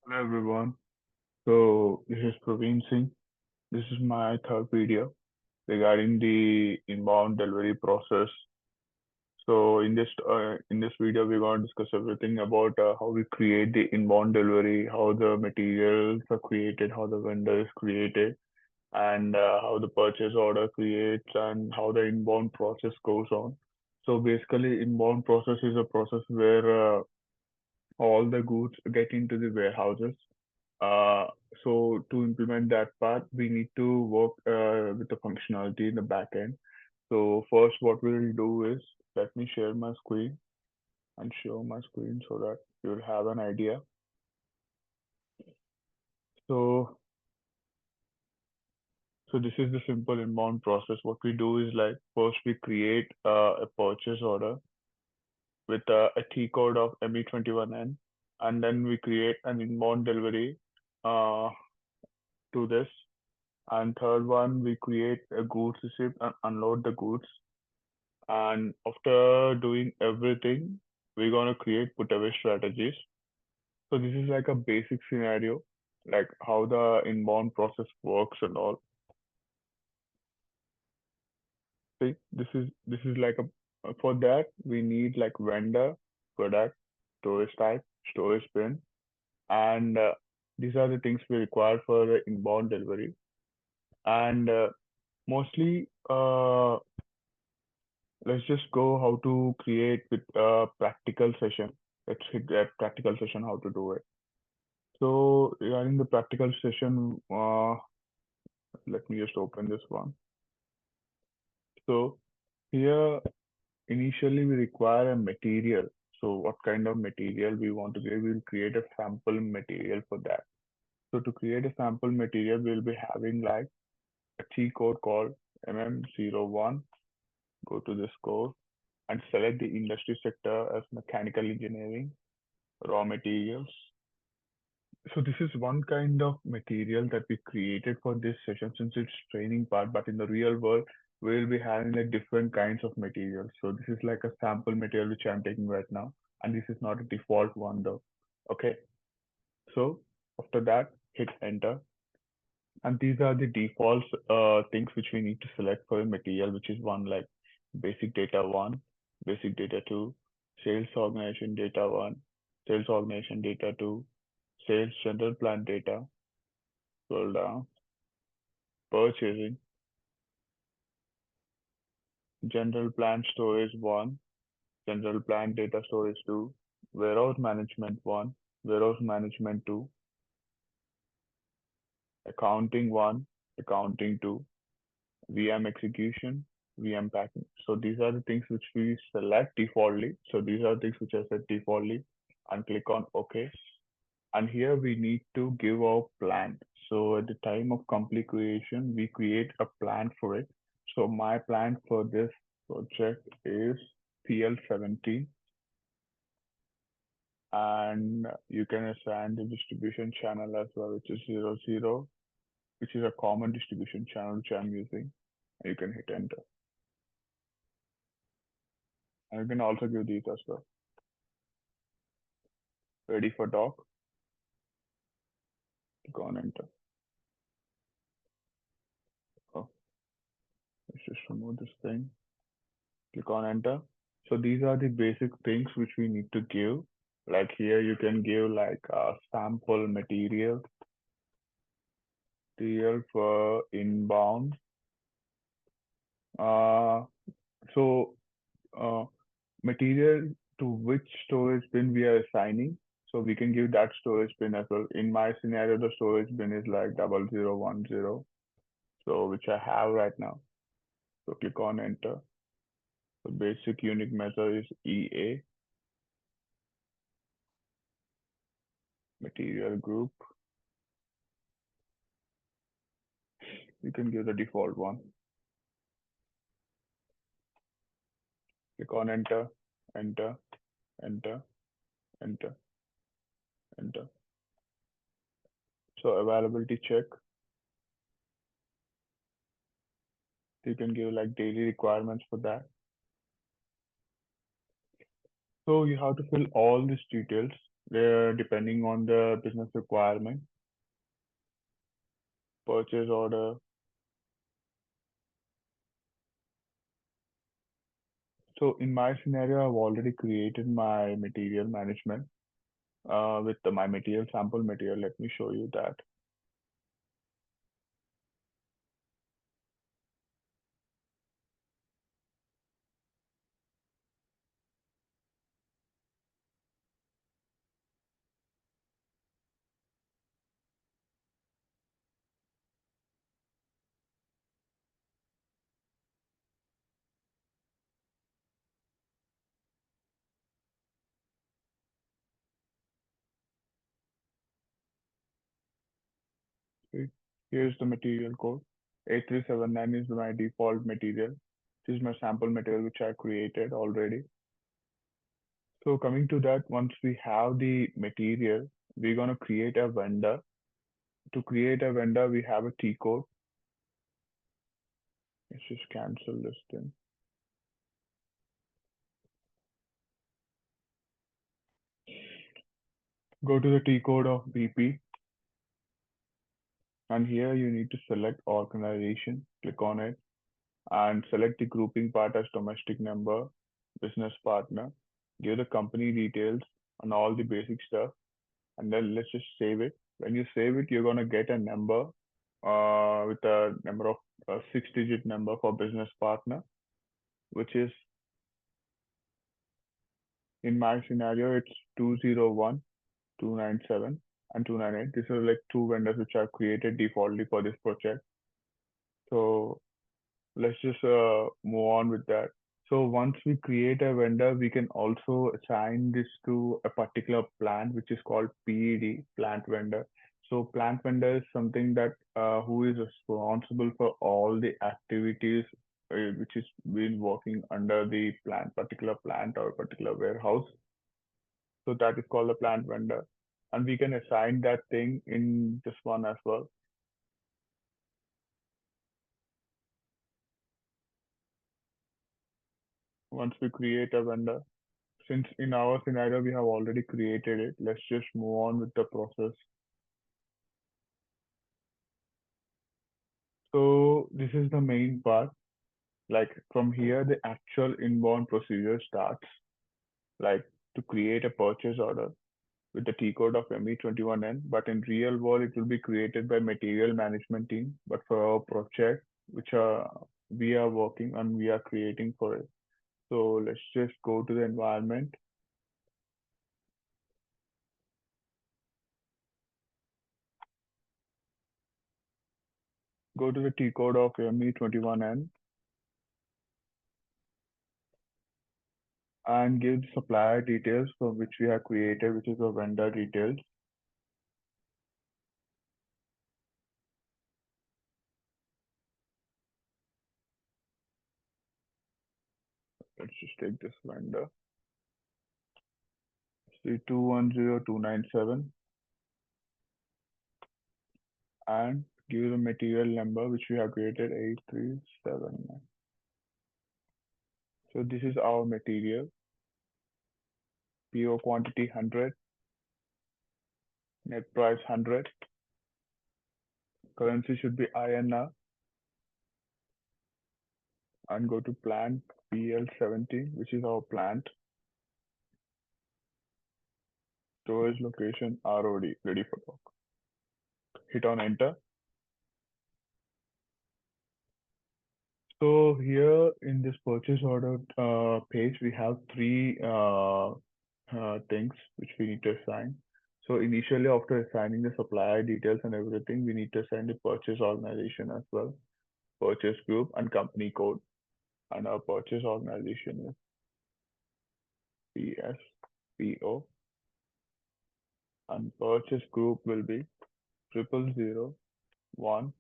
Hello everyone. So this is Praveen Singh. This is my third video regarding the inbound delivery process. So in this video, we're going to discuss everything about how we create the inbound delivery, how the materials are created, how the vendor is created, and how the purchase order creates, and how the inbound process goes on. So basically, inbound process is a process where all the goods get into the warehouses. Uh, so to implement that part, we need to work with the functionality in the back end. So first, what we'll do is let me share my screen and show my screen so that you'll have an idea. So, so this is the simple inbound process. What we do is like first we create a purchase order with a T code of ME21N, and then we create an inbound delivery uh, to this. And third one, we create a goods receipt and unload the goods. And after doing everything, we're gonna create put away strategies. So this is like a basic scenario, like how the inbound process works and all. See, this is like a for that we need like vendor, product, storage type, storage bin, and these are the things we require for the inbound delivery. And mostly, let's just go how to create with a practical session. Let's hit that practical session how to do it. So regarding the practical session, let me just open this one. So here initially we require a material. So what kind of material we want to create? We'll create a sample material for that. So to create a sample material, we'll be having like a C code called MM01. Go to this code and select the industry sector as mechanical engineering, raw materials. So this is one kind of material that we created for this session since it's training part, but in the real world, we'll be having like different kinds of materials. So this is like a sample material which I'm taking right now, and this is not a default one though. Okay, so after that, hit enter, and these are the default things which we need to select for a material, which is one like basic data one, basic data two, sales organization data one, sales organization data two, sales general plan data, scroll down, purchasing, general plan storage one, general plan data storage two, warehouse management one, warehouse management two, accounting one, accounting two, VM execution, VM packing. So these are the things which we select defaultly. So these are things which are set defaultly, and click on OK. And here we need to give our plan. So at the time of complete creation, we create a plan for it. So my plan for this project is PL17, and you can assign the distribution channel as well, which is 00, which is a common distribution channel which I'm using. You can hit enter. And you can also give these as well. Ready for doc, click on enter. Oh, let's just remove this thing. Click on enter. So these are the basic things which we need to give. Like here you can give like a sample material for inbound. Uh, so uh, material to which storage bin we are assigning. So we can give that storage bin as well. In my scenario, the storage bin is like 0010. So which I have right now. So click on enter. The basic unique method is EA, material group. You can give the default one. Click on enter, enter, enter, enter, enter. So availability check. You can give like daily requirements for that. So you have to fill all these details. depending on the business requirement, purchase order. So in my scenario, I've already created my material management with my material sample material. Let me show you that. Okay. Here's the material code. 8379 is my default material. This is my sample material which I created already. So coming to that, once we have the material, we're going to create a vendor. To create a vendor, we have a T code. Let's just cancel this thing. Go to the T code of BP, and here you need to select organization, click on it, and select the grouping part as domestic number, business partner, give the company details and all the basic stuff, and then let's just save it. When you save it, you're gonna get a number with a number of six-digit number for business partner, which is in my scenario it's 201, 297, and 298. These are like two vendors which are created defaultly for this project. So let's just move on with that. So once we create a vendor, we can also assign this to a particular plant, which is called PED, plant vendor. So plant vendor is something that who is responsible for all the activities which is been working under the plant, particular plant or particular warehouse. So that is called a plant vendor. And we can assign that thing in this one as well. Once we create a vendor, since in our scenario we have already created it, let's just move on with the process. So this is the main part. Like from here, the actual inbound procedure starts. Like to create a purchase order with the T code of ME21N, but in real world it will be created by material management team. But for our project, which we are working and we are creating for it. So let's just go to the environment. Go to the T code of ME21N and give the supplier details for which we have created, which is the vendor details. Let's just take this vendor. C210297 and give the material number which we have created 8379. So this is our material. PO quantity 100, net price 100, currency should be INR, and go to plant PL70, which is our plant, storage location ROD, ready for work. Hit on enter. So here in this purchase order page, we have three things which we need to assign. So initially, after assigning the supplier details and everything, we need to assign the purchase organization as well, purchase group and company code. And our purchase organization is PSPO, and purchase group will be 0001,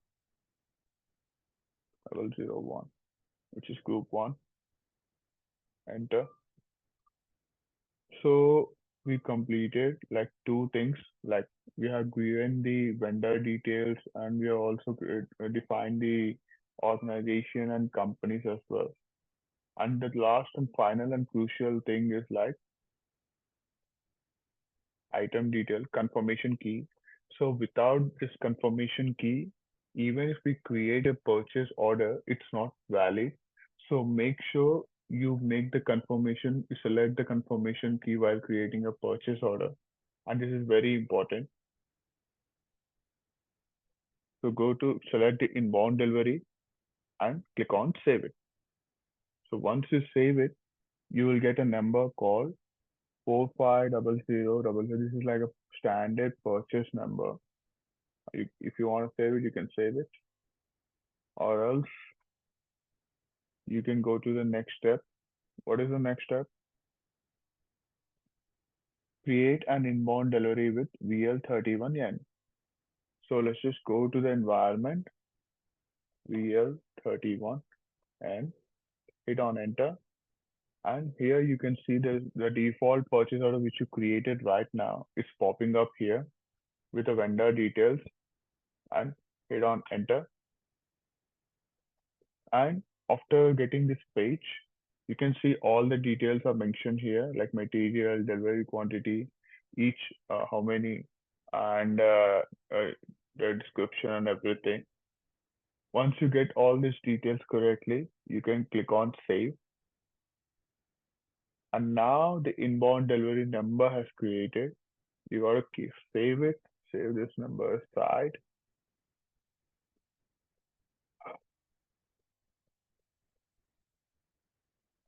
which is group one. Enter. So we completed like two things, like we have given the vendor details and we have also defined the organization and companies as well. And the last and final and crucial thing is like item detail confirmation key. So without this confirmation key, even if we create a purchase order, it's not valid. So make sure you make the confirmation, you select the confirmation key while creating a purchase order. And this is very important. So go to select the inbound delivery and click on save it. So once you save it, you will get a number called 450000. This is like a standard purchase number. If you want to save it, you can save it, or else you can go to the next step. What is the next step? Create an inbound delivery with VL31N. So let's just go to the environment, VL31, and hit on enter. And here you can see the default purchase order which you created right now is popping up here with the vendor details, and hit on enter. And after getting this page, you can see all the details are mentioned here, like material, delivery quantity, each how many, and the description and everything. Once you get all these details correctly, you can click on save. And now the inbound delivery number has created. You gotta save it, save this number aside.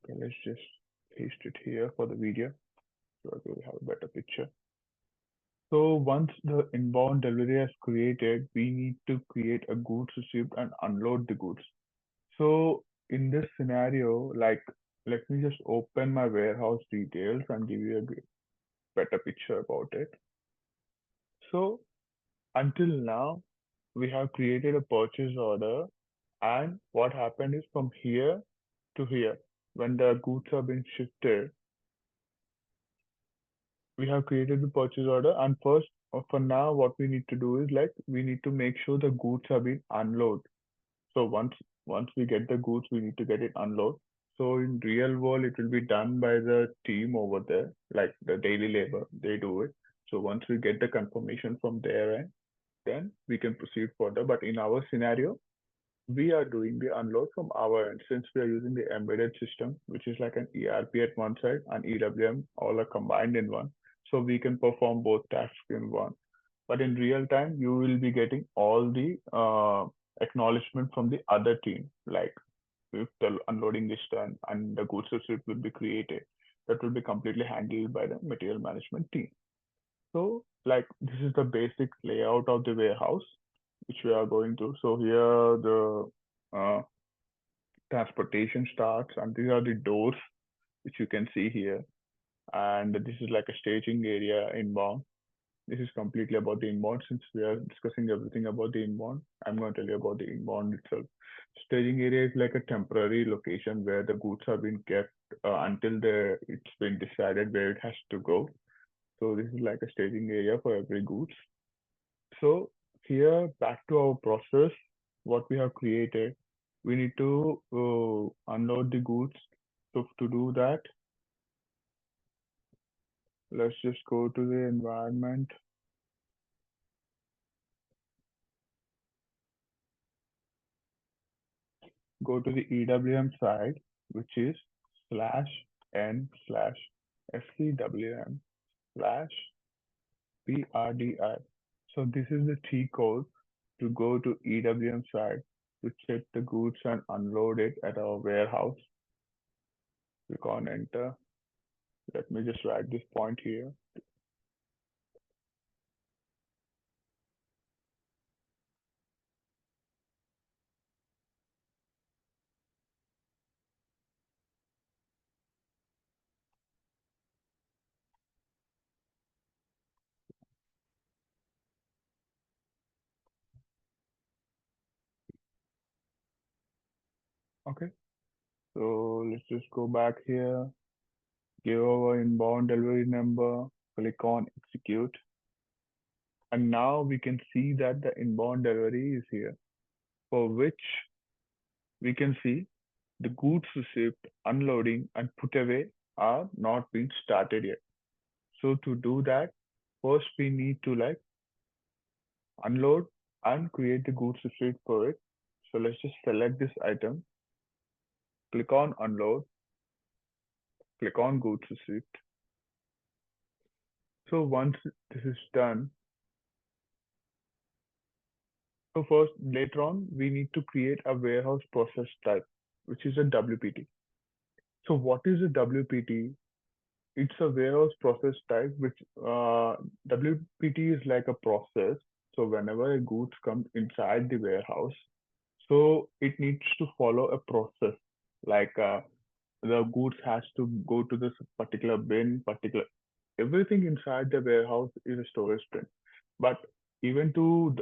Okay, let's just paste it here for the video so that we have a better picture. So once the inbound delivery is created, we need to create a goods receipt and unload the goods. So in this scenario, like let me just open my warehouse details and give you a better picture about it. So until now, we have created a purchase order, and what happened is from here to here, when the goods are being shifted, we have created the purchase order. And first, for now, what we need to do is like we need to make sure the goods are being unloaded. So once we get the goods, we need to get it unloaded. So in real world, it will be done by the team over there, like the daily labor. They do it. So once we get the confirmation from their end, then we can proceed further. But in our scenario, we are doing the unload from our end since we are using the embedded system, which is like an ERP at one side and EWM all are combined in one. So we can perform both tasks in one. But in real time, you will be getting all the acknowledgement from the other team, like if the unloading is done and the goods receipt will be created, that will be completely handled by the material management team. So, like, this is the basic layout of the warehouse which we are going to. So here the transportation starts, and these are the doors which you can see here. And this is like a staging area inbound. This is completely about the inbound. Since we are discussing everything about the inbound, I'm going to tell you about the inbound itself. Staging area is like a temporary location where the goods are being kept until it's been decided where it has to go. So this is like a staging area for every goods. So here, back to our process, what we have created, we need to unload the goods. So to do that, let's just go to the environment, go to the EWM side, which is /n/fcwm slash PRDI. So this is the T code to go to EWM side to check the goods and unload it at our warehouse. Click on enter. Let me just write this point here. Okay, so let's just go back here, give our inbound delivery number, click on execute. And now we can see that the inbound delivery is here, for which we can see the goods received, unloading, and put away are not being started yet. So to do that, First, we need to like unload and create the goods receipt for it. So let's just select this item, click on unload, click on goods receipt. So once this is done, so first later on we need to create a warehouse process type, which is a WPT. So what is a WPT? It's a warehouse process type, which WPT is like a process. So whenever a goods come inside the warehouse, so it needs to follow a process. Like the goods has to go to this particular bin, particular everything inside the warehouse is a storage bin. But even to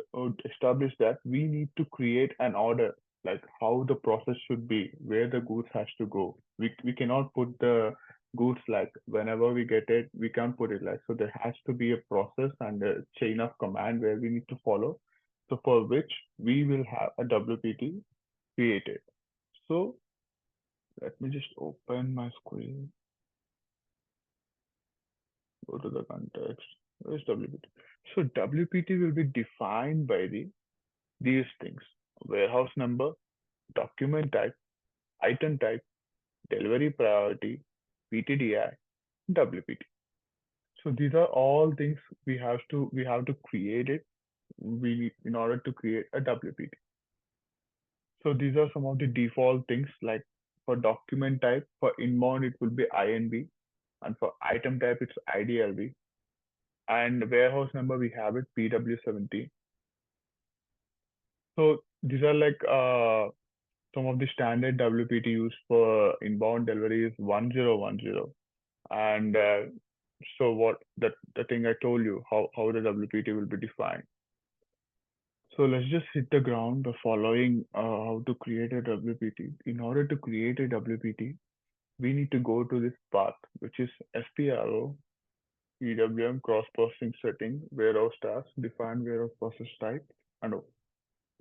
establish that, we need to create an order, like how the process should be, where the goods has to go. We cannot put the goods like whenever we get it, we can't put it like so. There has to be a process and a chain of command where we need to follow. So for which we will have a WPT created. So let me just open my screen, go to the context. Where's WPT? So WPT will be defined by these things: warehouse number, document type, item type, delivery priority, PTDI, WPT. So these are all things we have to create it. We in order to create a WPT. So these are some of the default things like for document type, for inbound it will be INB, and for item type it's IDLB, and warehouse number we have it PW17. So these are like some of the standard WPT used for inbound delivery is 1010. And so what the thing I told you, how the WPT will be defined. So let's just hit the ground by following how to create a WPT. In order to create a WPT, we need to go to this path, which is SPRO, EWM, cross processing setting, warehouse task, define warehouse process type, and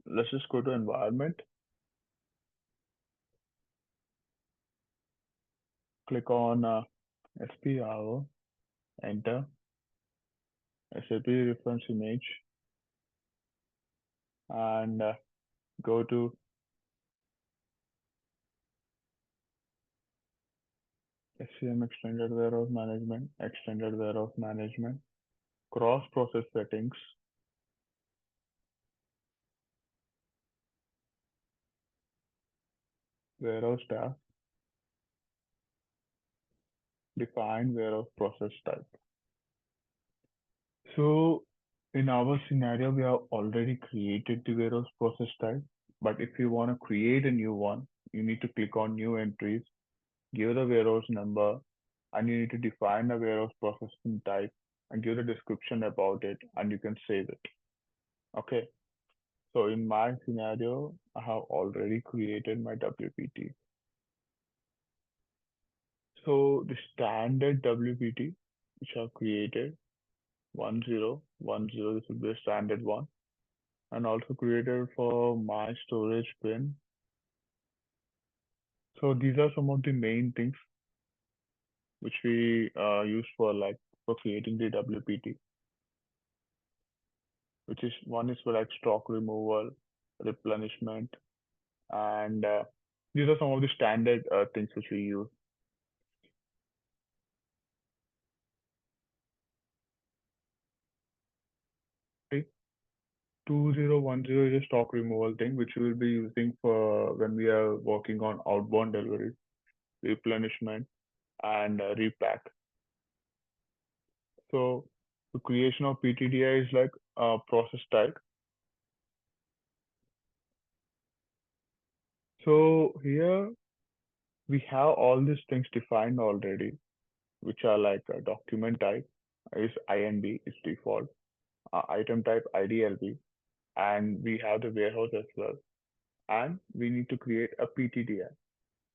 let's just go to environment, click on SPRO, enter, SAP reference image, and go to SCM extended warehouse management, cross process settings, warehouse task, define warehouse process type. So in our scenario, we have already created the warehouse process type, but if you want to create a new one, you need to click on new entries, give the warehouse number, and you need to define the warehouse processing type and give the description about it, and you can save it. Okay. So in my scenario, I have already created my WPT. So the standard WPT, which I've created, 1010, this will be a standard one, and also created for my storage bin. So these are some of the main things which we use for like for creating the WPT, which is one is for like stock removal, replenishment, and these are some of the standard things which we use. Okay. 2010 is a stock removal thing which we will be using for when we are working on outbound delivery, replenishment, and repack. So the creation of PTDI is like a process type. So here we have all these things defined already, which are like a document type is INB, is default, item type IDLB, and we have the warehouse as well. And we need to create a PTDI.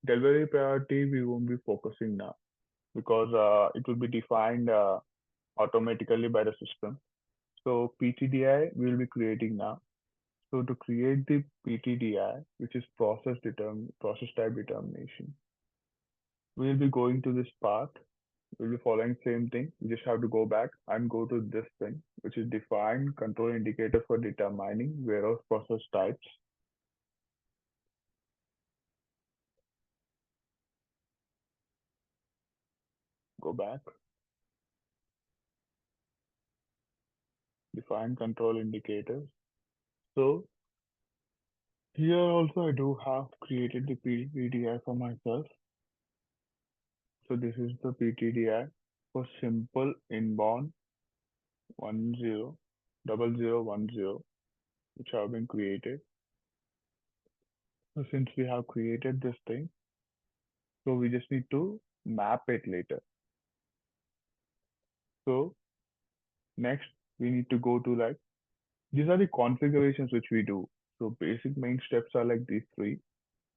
Delivery priority we won't be focusing now because it will be defined automatically by the system. So PTDI we will be creating now. So to create the PTDI, which is process type determination, we will be going to this path. We'll be following same thing. We just have to go back and go to this thing, which is define control indicator for determining warehouse process types. Go back, define control indicators. So here also I do have created the PTDI for myself. So this is the PTDI for simple inbound 100010, which have been created. So since we have created this thing, so we just need to map it later. So next we need to go to like these are the configurations which we do. So basic main steps are like these three,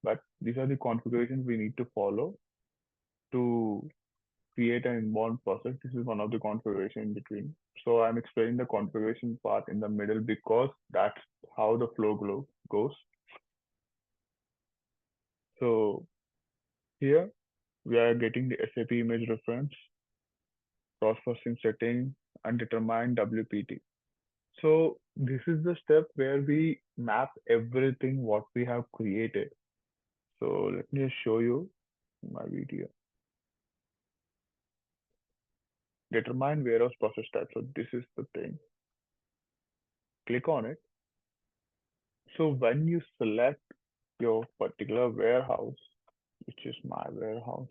but these are the configurations we need to follow to create an inbound process. This is one of the configuration in between. So I'm explaining the configuration part in the middle because that's how the goes. So here we are getting the SAP image reference, cross-processing setting, and determine WPT. So this is the step where we map everything what we have created. So let me just show you my video. Determine warehouse process type. So this is the thing. Click on it. So when you select your particular warehouse, which is my warehouse,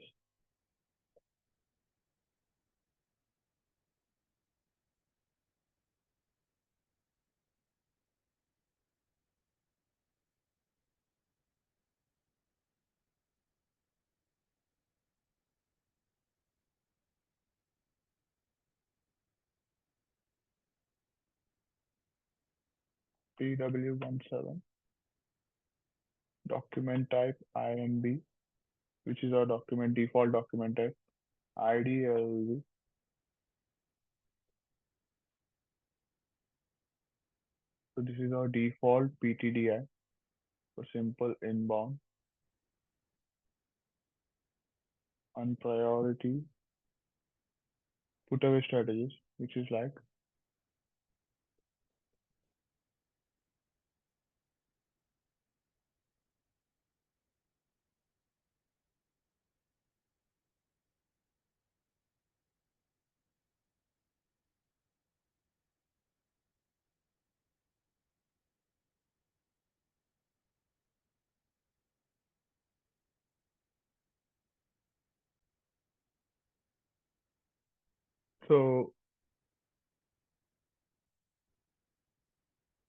PW17, document type INB, which is our document default document type, IDLV. So this is our default PTDI for simple inbound and priority put away strategies, which is like so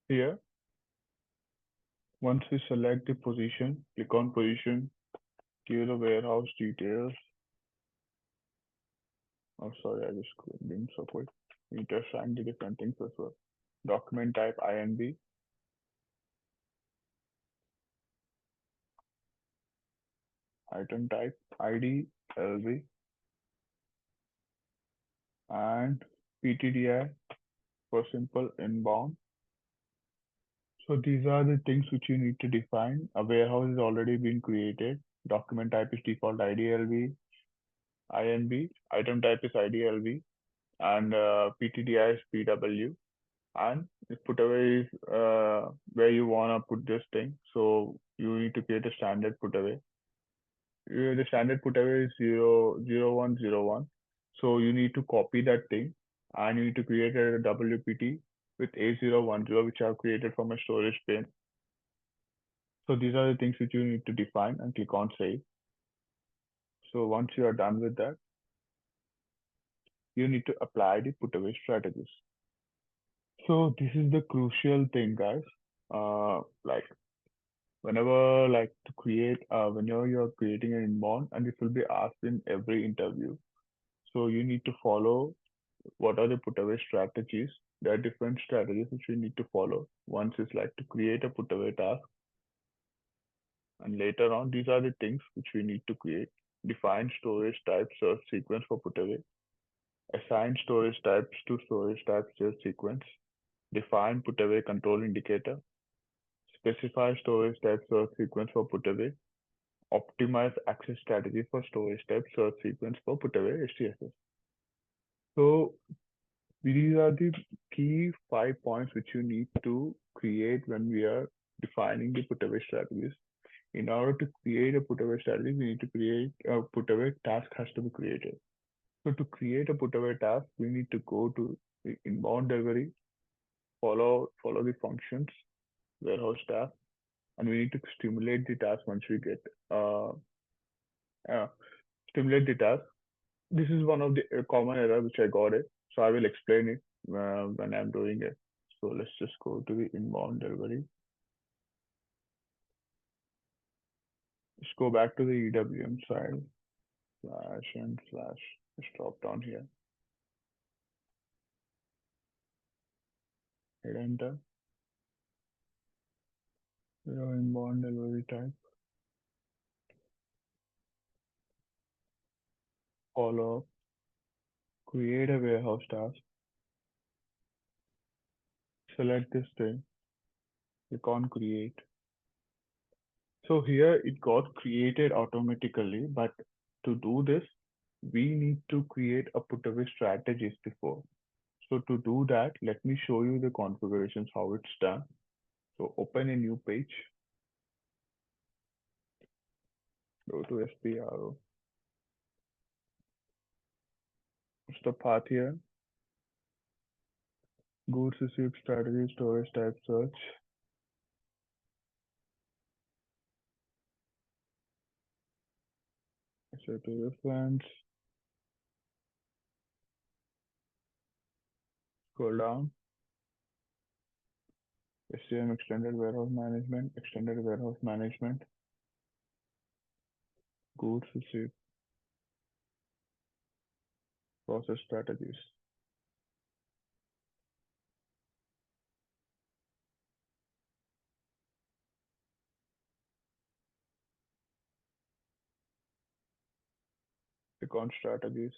here once we select the position, click on position, give the warehouse details. Oh sorry, I just didn't so quick. We need to assign the different things as well. Document type INB, item type ID LV, and PTDI for simple inbound. So these are the things which you need to define. A warehouse is already been created. Document type is default IDLV, INB. Item type is IDLV, and PTDI is PW. And if put away is where you wanna put this thing. So you need to create a standard put away. The standard put away is 00101. So you need to copy that thing, and you need to create a WPT with A010, which I have created from a storage bin. So these are the things which you need to define and click on save. So once you are done with that, you need to apply the put away strategies. So this is the crucial thing, guys. Like whenever like to create, whenever you're creating an inbound, and this will be asked in every interview. So you need to follow what are the put away strategies. There are different strategies which you need to follow. Once is like to create a put away task, and later on, these are the things which we need to create. Define storage type search sequence for put away. Assign storage types to storage type search sequence. Define put away control indicator. Specify storage type search sequence for put away. Optimize access strategy for storage type search sequence for put away HTSS. So these are the key 5 points which you need to create when we are defining the put away strategies. In order to create a put away strategy, we need to create a put away task has to be created. So to create a put away task, we need to go to the inbound delivery, follow the functions, warehouse task, and we need to stimulate the task once we get uh, uh stimulate the task. This is one of the common error which I got it. So I will explain it when I'm doing it. So let's just go to the inbound delivery. Let's go back to the EWM side. Slash and slash. Just drop down here. Hit enter. Your inbound delivery type. Follow up. Create a warehouse task. Select this thing. Click on create. So here it got created automatically, but to do this, we need to create a put away strategies before. So to do that, let me show you the configurations, how it's done. So open a new page, go to SPRO. What's the path here? Goods received strategy, storage type search. SAP reference. Scroll down. SCM extended warehouse management, goods received, process strategies. Click on strategies,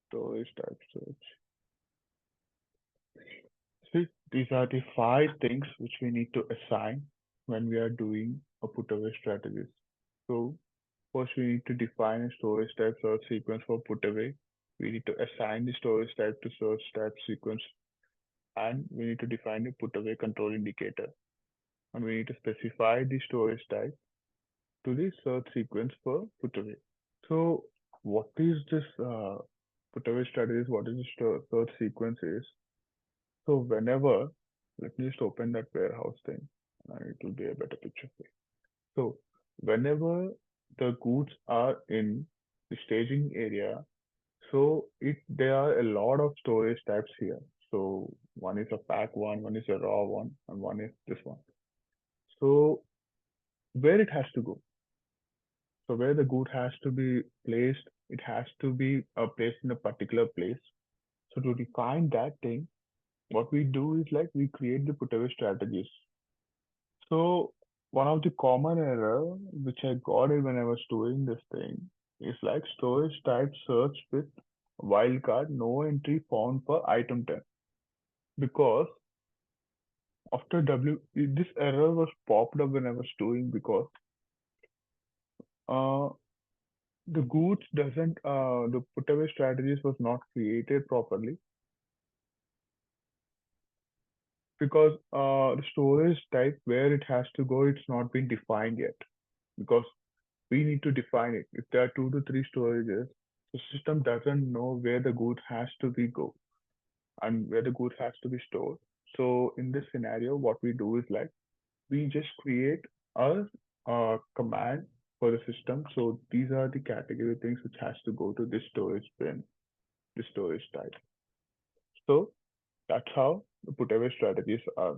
storage type search. See, these are the 5 things which we need to assign when we are doing a put away strategies. So first we need to define a storage type search sequence for put away. We need to assign the storage type to search type sequence, and we need to define the put away control indicator. And we need to specify the storage type to the search sequence for put away. So what is this put away strategies? What is this search sequence is? So whenever, let me just open that warehouse thing, and it will be a better picture for you. So whenever the goods are in the staging area, so there are a lot of storage types here. So one is a pack one is a raw one, and one is this one. So where it has to go? So where the good has to be placed, it has to be placed in a particular place. So to define that thing, what we do is like we create the put away strategies. So one of the common error which I got it when I was doing this thing is like storage type search with wildcard no entry found for item 10, because after this error was popped up when I was doing, because uh, the goods doesn't the put away strategies was not created properly, because the storage type where it has to go, it's not been defined yet, because we need to define it. If there are 2 to 3 storages, the system doesn't know where the good has to be go and where the good has to be stored. So in this scenario, what we do is like we just create a command for the system. So these are the category things which has to go to this storage bin, this storage type. So that's how the put away strategies are.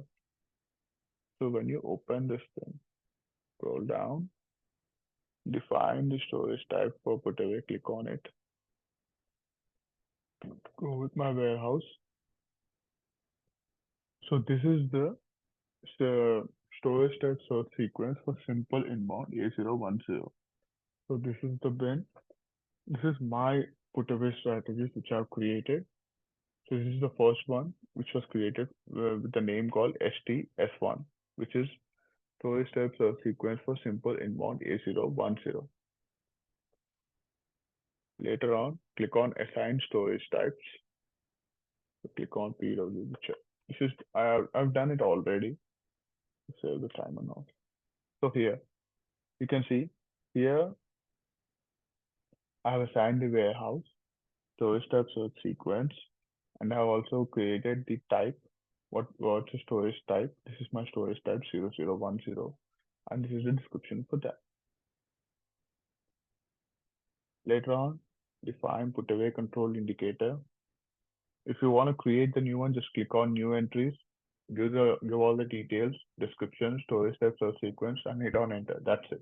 So when you open this thing, scroll down, define the storage type for put away, click on it, go with my warehouse. So this is the storage type search sequence for simple inbound A010. So this is the bin. This is my put away strategies which I've created. So this is the first one which was created with the name called STS1, which is storage type search sequence for simple inbound A010. Later on, click on Assign Storage Types. So click on PW. This is I've done it already. Save the timer now. So here you can see here I have assigned the warehouse, storage type search sequence, and I have also created the type. What's the storage type? This is my storage type 0010, and this is the description for that. Later on, define put away control indicator. If you want to create the new one, just click on new entries, give all the details, description, storage type search sequence, and hit on enter. That's it.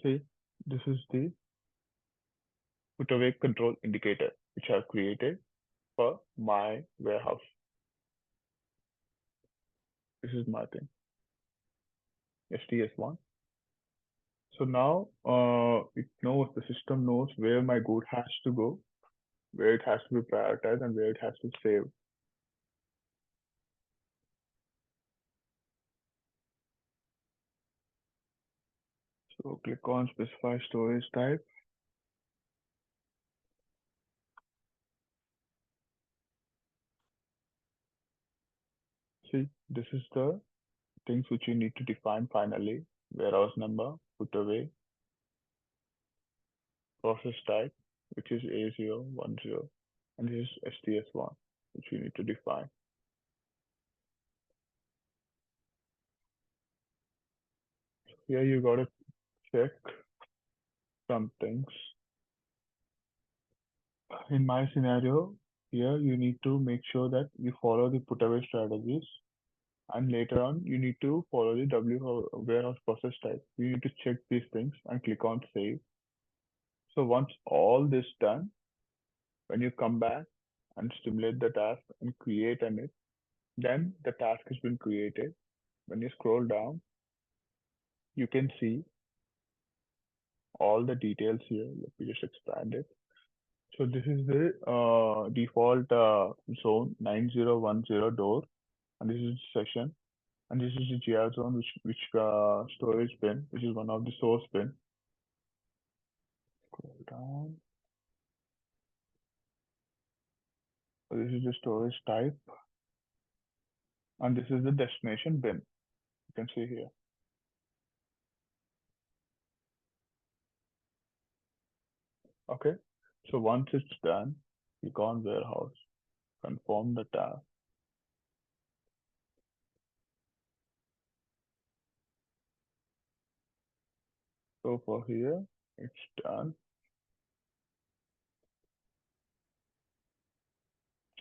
See, this is the put away control indicator which I've created for my warehouse. This is my thing, STS1. So now the system knows where my good has to go, where it has to be prioritized, and where it has to save. So click on specify storage type. See, this is the things which you need to define finally. Warehouse number, put away, process type, which is A010, and this is STS1, which you need to define. Here you gotta check some things. In my scenario, here you need to make sure that you follow the put away strategies, and later on you need to follow the warehouse process type. You need to check these things and click on save. So once all this done, when you come back and stimulate the task and create it, then the task has been created. When you scroll down, you can see all the details here. Let me just expand it. So this is the default zone 9010 door, and this is the session, and this is the GR zone, which storage bin, which is one of the source bin. Scroll down. So this is the storage type, and this is the destination bin. You can see here. Okay. So once it's done, click on warehouse, confirm the task. So for here, it's done.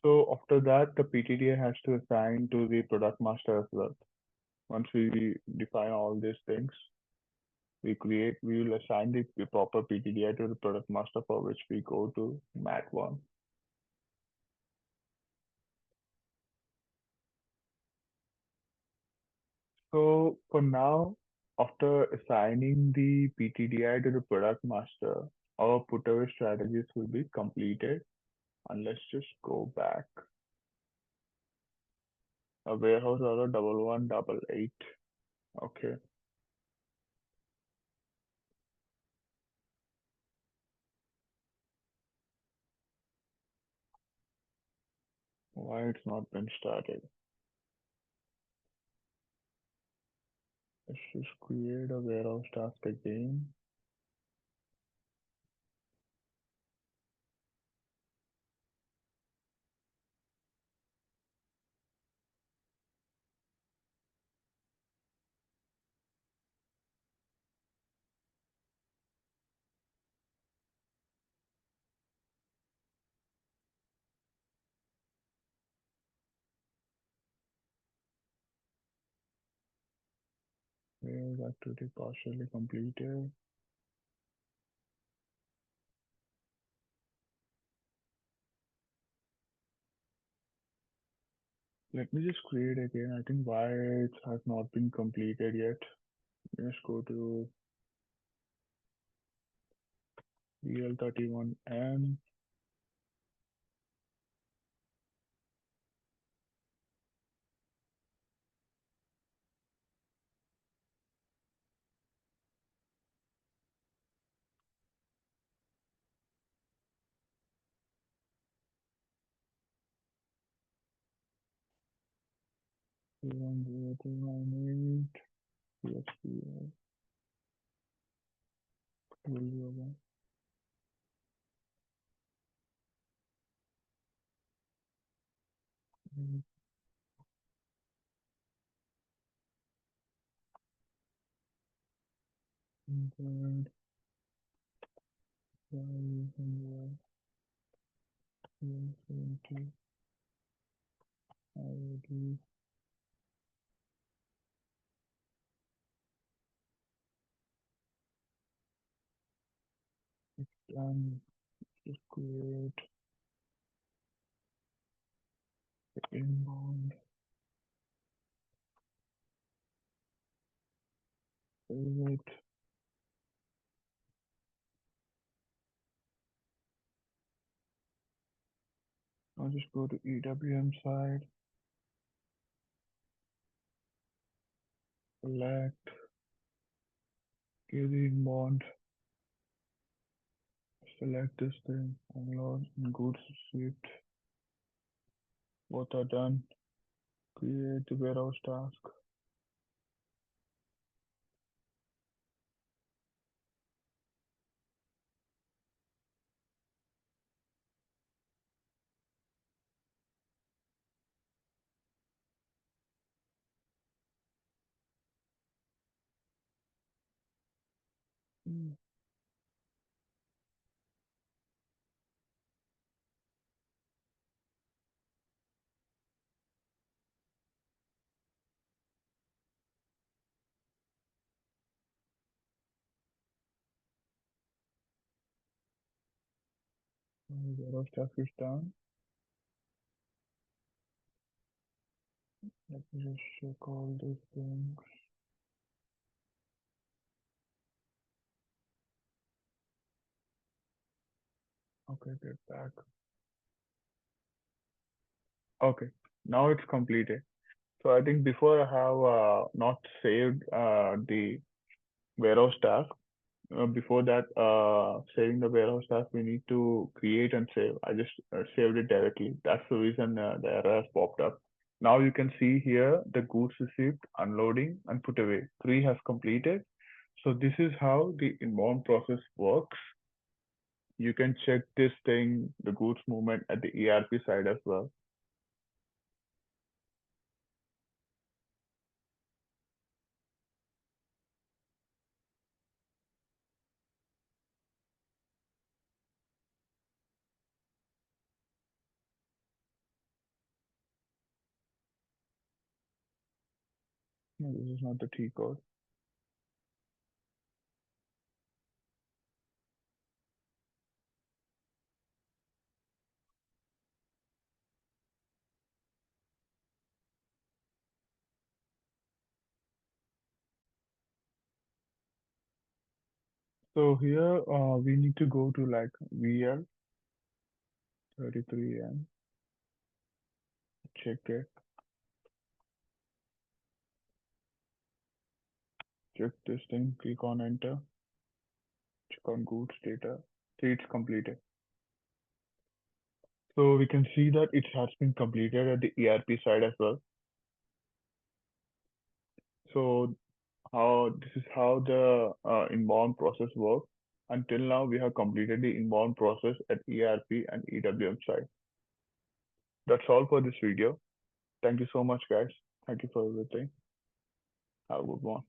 So after that, the PTDA has to assign to the product master as well. Once we define all these things, we will assign the proper PTDI to the product master, for which we go to Mat1. So for now, after assigning the PTDI to the product master, our put away strategies will be completed. And let's just go back. A warehouse order 1188. Okay. Why it's not been started? Let's just create a warehouse task again. Where is activity partially completed? Let me just create again. I think why it has not been completed yet. Let's go to EL31M. 30398. Yes, will be over. Hundred, 500, 170, ID, done. Just create the inbound, save it. I'll just go to EWM side, select, give the inbound, select this thing, unload, and goods receipt. Both are done. Create the warehouse task. Hmm, Warehouse task is done. Let me just check all these things. Okay, get back. Okay, now it's completed. So I think before I have not saved the warehouse task. Before that, saving the warehouse task, we need to create and save. I just saved it directly. That's the reason the error has popped up. Now you can see here the goods received, unloading, and put away. Three has completed. So this is how the inbound process works. You can check this thing, the goods movement at the ERP side as well. No, this is not the T code. So here we need to go to like VL 33M, check it, check this thing, click on enter, check on goods data. See it's completed. So we can see that it has been completed at the ERP side as well. So how this is how the inbound process works. Until now, we have completed the inbound process at ERP and EWM side. That's all for this video. Thank you so much, guys. Thank you for everything. Have a good one.